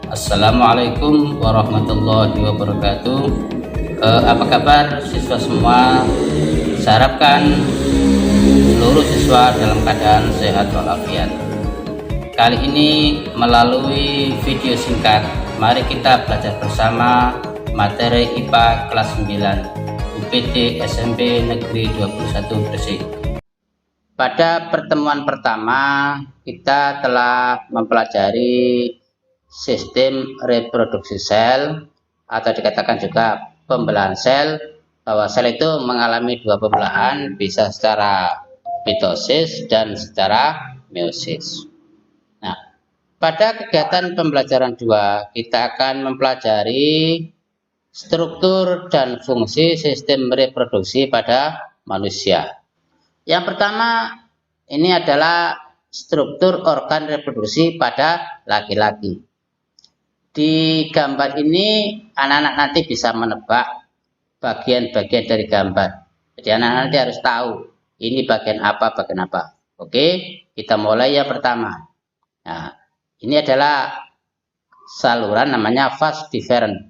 Assalamualaikum warahmatullahi wabarakatuh. Apa kabar siswa semua? Saya harapkan seluruh siswa dalam keadaan sehat walafiat. Kali ini melalui video singkat, mari kita belajar bersama materi IPA kelas 9 UPT SMP Negeri 21 Gresik. Pada pertemuan pertama kita telah mempelajari sistem reproduksi sel, atau dikatakan juga pembelahan sel, bahwa sel itu mengalami dua pembelahan, bisa secara mitosis dan secara meiosis. Nah, pada kegiatan pembelajaran 2 kita akan mempelajari struktur dan fungsi sistem reproduksi pada manusia. Yang pertama ini adalah struktur organ reproduksi pada laki-laki. Di gambar ini anak-anak nanti bisa menebak bagian-bagian dari gambar. Jadi anak-anak nanti harus tahu ini bagian apa. Oke, kita mulai yang pertama. Nah, ini adalah saluran namanya vas deferens.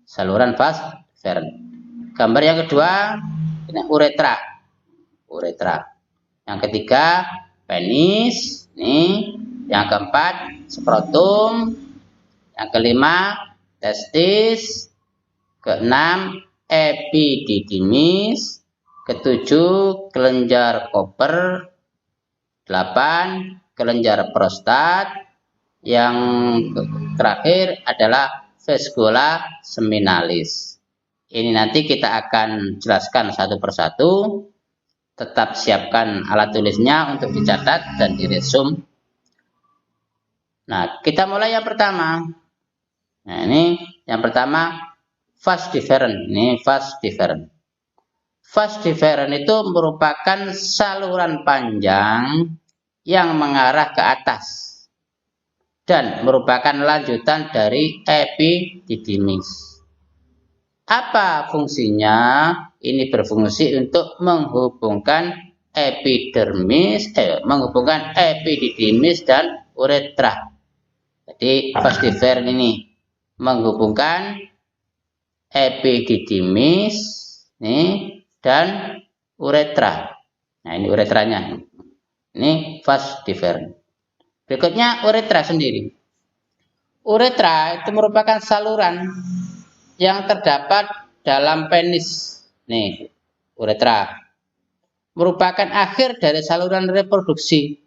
Saluran vas deferens. Gambar yang kedua ini uretra. Yang ketiga penis, nih. Yang keempat skrotum, yang kelima testis, keenam epididymis, ketujuh kelenjar Koper, 8 kelenjar prostat, yang terakhir adalah vaskula seminalis. Ini nanti kita akan jelaskan satu persatu. Tetap siapkan alat tulisnya untuk dicatat dan diresum. Nah, kita mulai yang pertama. Nah, ini yang pertama vas deferens. Ini vas deferens. Vas deferens itu merupakan saluran panjang yang mengarah ke atas dan merupakan lanjutan dari epididymis. Apa fungsinya? Ini berfungsi untuk menghubungkan epididymis dan uretra. Jadi vas deferens ini menghubungkan epididymis nih dan uretra. Nah, ini uretranya. Ini vas deferens. Berikutnya uretra sendiri. Uretra itu merupakan saluran yang terdapat dalam penis. Nih, uretra merupakan akhir dari saluran reproduksi.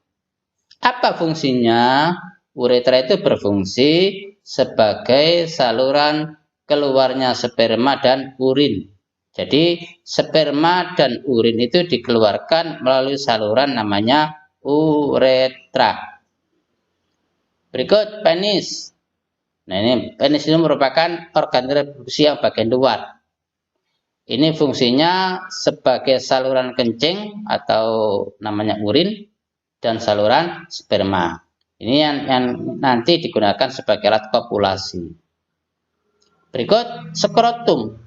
Apa fungsinya? Uretra itu berfungsi sebagai saluran keluarnya sperma dan urin. Jadi sperma dan urin itu dikeluarkan melalui saluran namanya uretra. Berikut penis. Nah, ini penis itu merupakan organ reproduksi yang bagian luar. Ini fungsinya sebagai saluran kencing atau namanya urin dan saluran sperma. Ini yang nanti digunakan sebagai alat kopulasi. Berikut skrotum.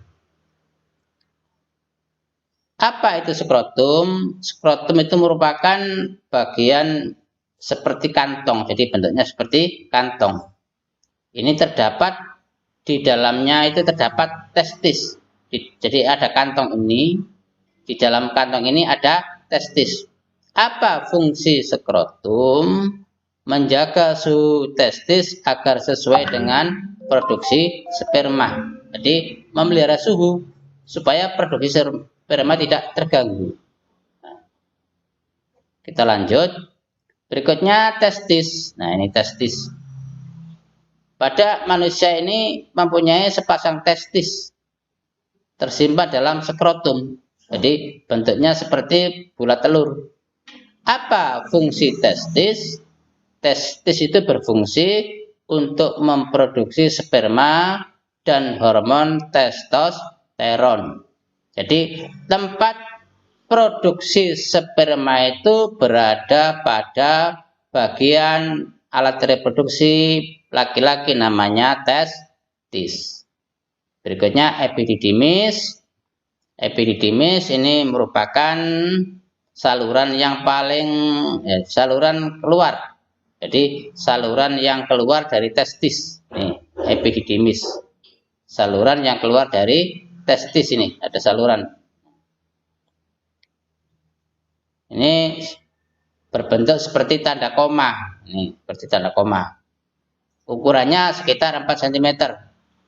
Apa itu skrotum? Skrotum itu merupakan bagian seperti kantong. Jadi bentuknya seperti kantong. Ini terdapat di dalamnya itu terdapat testis. Jadi ada kantong ini, di dalam kantong ini ada testis. Apa fungsi skrotum? Menjaga suhu testis agar sesuai dengan produksi sperma. Jadi memelihara suhu supaya produksi sperma tidak terganggu. Nah, kita lanjut. Berikutnya testis. Nah, ini testis. Pada manusia ini mempunyai sepasang testis tersimpan dalam skrotum. Jadi bentuknya seperti bulat telur. Apa fungsi testis? Testis itu berfungsi untuk memproduksi sperma dan hormon testosteron. Jadi tempat produksi sperma itu berada pada bagian alat reproduksi laki-laki namanya testis. Berikutnya epididymis. Epididymis ini merupakan saluran yang paling saluran keluar Jadi saluran yang keluar dari testis, nih, epididymis. Saluran yang keluar dari testis ini, ada saluran. Ini berbentuk seperti tanda koma, ini seperti tanda koma. Ukurannya sekitar 4 cm.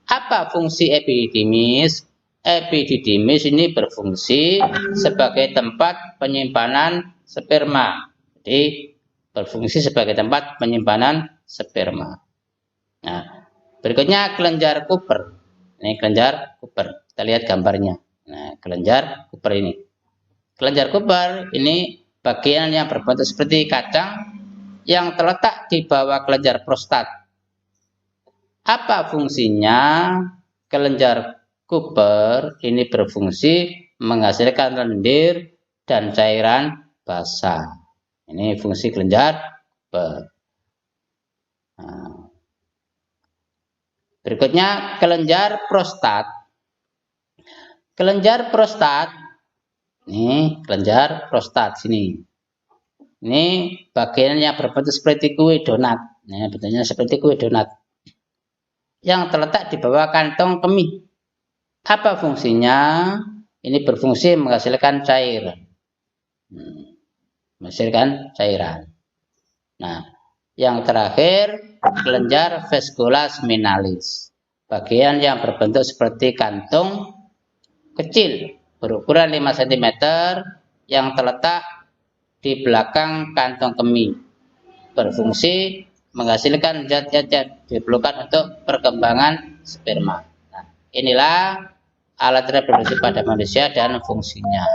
Apa fungsi epididymis? Epididymis ini berfungsi sebagai tempat penyimpanan sperma. Jadi berfungsi sebagai tempat penyimpanan sperma. Nah, berikutnya kelenjar Cooper. Ini kelenjar Cooper. Kita lihat gambarnya. Nah, kelenjar Cooper ini. Kelenjar Cooper ini bagian yang berbentuk seperti kacang yang terletak di bawah kelenjar prostat. Apa fungsinya? Kelenjar Cooper ini berfungsi menghasilkan lendir dan cairan basah. Ini fungsi kelenjar Cooper. Nah, berikutnya kelenjar prostat. Kelenjar prostat, ini kelenjar prostat sini. Ini bagian yang berbentuk seperti kue donat. Nah, bentuknya seperti kue donat yang terletak di bawah kantong kemih. Apa fungsinya? Ini berfungsi menghasilkan cairan. Menghasilkan cairan. Nah, yang terakhir kelenjar vasculus minalis. Bagian yang berbentuk seperti kantung kecil berukuran 5 cm yang terletak di belakang kantong kemih. Berfungsi menghasilkan zat-zat yang diperlukan untuk perkembangan sperma. Nah, inilah alat reproduksi pada manusia dan fungsinya.